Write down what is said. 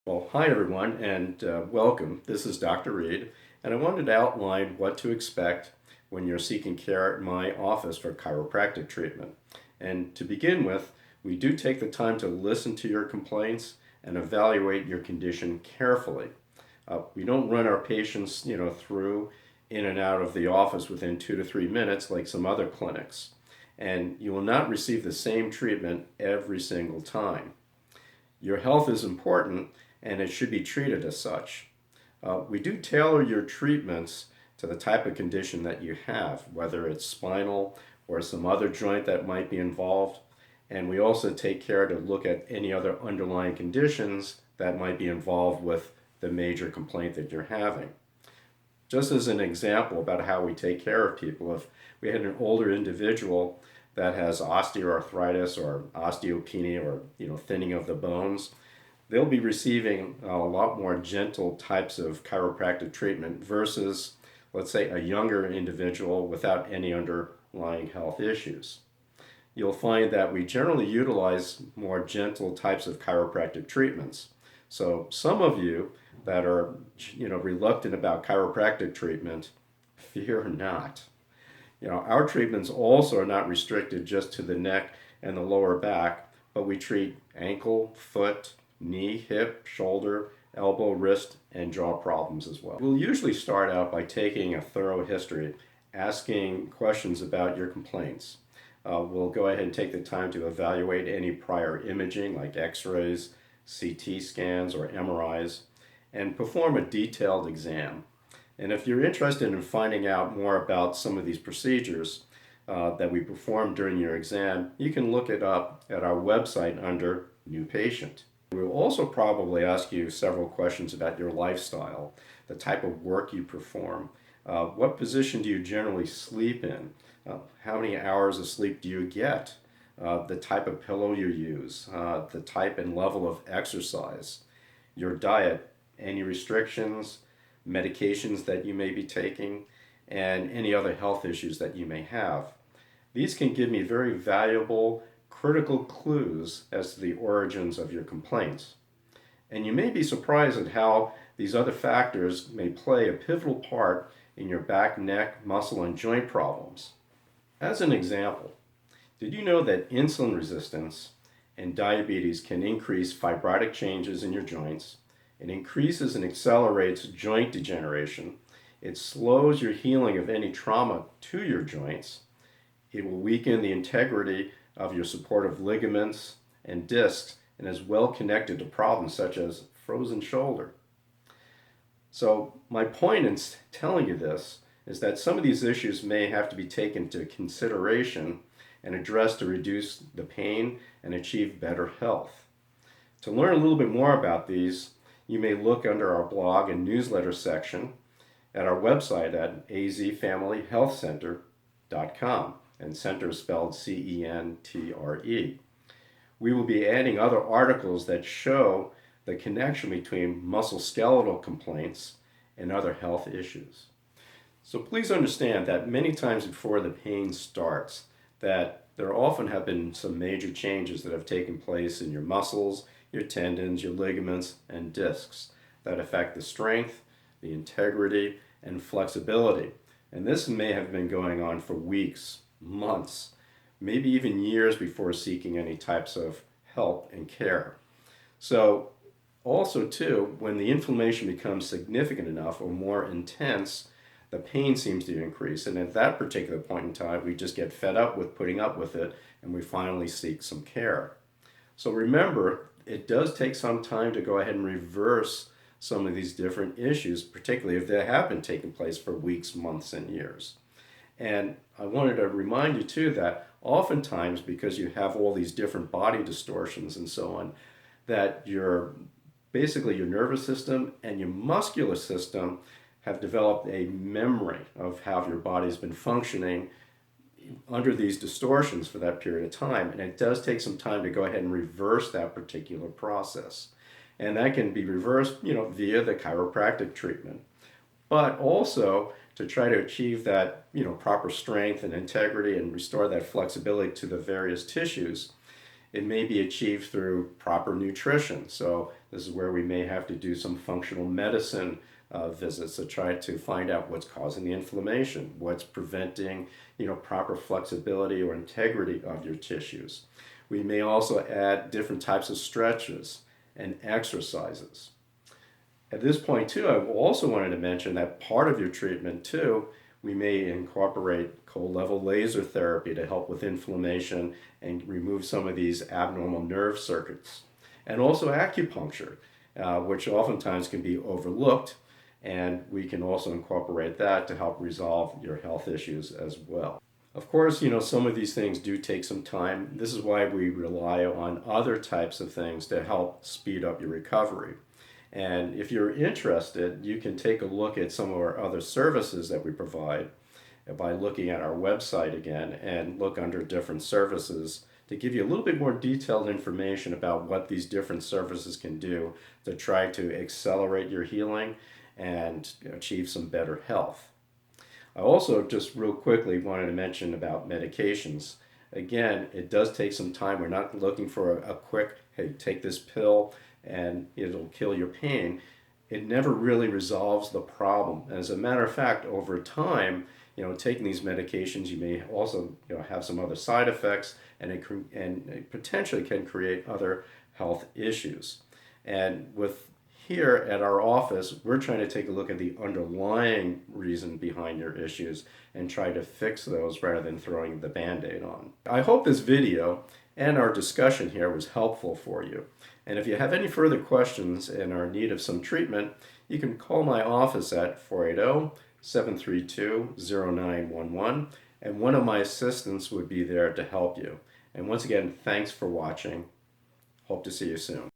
Well, hi everyone, and welcome. This is Dr. Reade, and I wanted to outline what to expect when you're seeking care at my office for chiropractic treatment. And to begin with, we do take the time to listen to your complaints and evaluate your condition carefully. We don't run our patients, through in and out of the office within 2 to 3 minutes like some other clinics. And you will not receive the same treatment every single time. Your health is important and it should be treated as such. We do tailor your treatments to the type of condition that you have, whether it's spinal or some other joint that might be involved. And we also take care to look at any other underlying conditions that might be involved with the major complaint that you're having. Just as an example about how we take care of people, if we had an older individual that has osteoarthritis or osteopenia or thinning of the bones, they'll be receiving a lot more gentle types of chiropractic treatment versus, let's say, a younger individual without any underlying health issues. You'll find that we generally utilize more gentle types of chiropractic treatments. So some of you that are reluctant about chiropractic treatment, fear not. Our treatments also are not restricted just to the neck and the lower back, but we treat ankle, foot, knee, hip, shoulder, elbow, wrist, and jaw problems as well. We'll usually start out by taking a thorough history, asking questions about your complaints. We'll go ahead and take the time to evaluate any prior imaging like x-rays, CT scans, or MRIs, and perform a detailed exam. And if you're interested in finding out more about some of these procedures that we perform during your exam, you can look it up at our website under New Patient. We'll also probably ask you several questions about your lifestyle, the type of work you perform, what position do you generally sleep in, how many hours of sleep do you get, the type of pillow you use, the type and level of exercise, your diet, any restrictions, medications that you may be taking, and any other health issues that you may have. These can give me very valuable, critical clues as to the origins of your complaints. And you may be surprised at how these other factors may play a pivotal part in your back, neck, muscle, and joint problems. As an example, did you know that insulin resistance and diabetes can increase fibrotic changes in your joints? It increases and accelerates joint degeneration. It slows your healing of any trauma to your joints. It will weaken the integrity of your supportive ligaments and discs and is well connected to problems such as frozen shoulder. So my point in telling you this is that some of these issues may have to be taken into consideration and addressed to reduce the pain and achieve better health. To learn a little bit more about these, you may look under our blog and newsletter section at our website at azfamilyhealthcenter.com, and center spelled C-E-N-T-R-E. We will be adding other articles that show the connection between musculoskeletal complaints and other health issues. So please understand that many times before the pain starts, that there often have been some major changes that have taken place in your muscles, your tendons, your ligaments, and discs that affect the strength, the integrity, and flexibility. And this may have been going on for weeks, months, maybe even years before seeking any types of help and care. So also too, when the inflammation becomes significant enough or more intense, the pain seems to increase. And at that particular point in time, we just get fed up with putting up with it and we finally seek some care. So remember, it does take some time to go ahead and reverse some of these different issues, particularly if they have been taking place for weeks, months, and years. And I wanted to remind you too that oftentimes, because you have all these different body distortions and so on, that basically your nervous system and your muscular system have developed a memory of how your body's been functioning under these distortions for that period of time. And it does take some time to go ahead and reverse that particular process. And that can be reversed, via the chiropractic treatment. But also to try to achieve that, proper strength and integrity and restore that flexibility to the various tissues, it may be achieved through proper nutrition. So This is where we may have to do some functional medicine visits to try to find out what's causing the inflammation, what's preventing, proper flexibility or integrity of your tissues. We may also add different types of stretches and exercises. At this point too, I also wanted to mention that part of your treatment too, we may incorporate cold level laser therapy to help with inflammation and remove some of these abnormal nerve circuits. And also acupuncture, which oftentimes can be overlooked, and we can also incorporate that to help resolve your health issues as well. Of course, some of these things do take some time. This is why we rely on other types of things to help speed up your recovery. And if you're interested, you can take a look at some of our other services that we provide by looking at our website again and look under different services to give you a little bit more detailed information about what these different services can do to try to accelerate your healing and achieve some better health. I also just real quickly wanted to mention about medications. Again, it does take some time. We're not looking for a quick, hey, take this pill and it'll kill your pain. It never really resolves the problem. As a matter of fact, over time, taking these medications, you may also have some other side effects, and it potentially can create other health issues. And with here at our office, we're trying to take a look at the underlying reason behind your issues and try to fix those rather than throwing the Band-Aid on. I hope this video and our discussion here was helpful for you. And if you have any further questions and are in need of some treatment, you can call my office at 480-732-0911, and one of my assistants would be there to help you. And once again, thanks for watching. Hope to see you soon.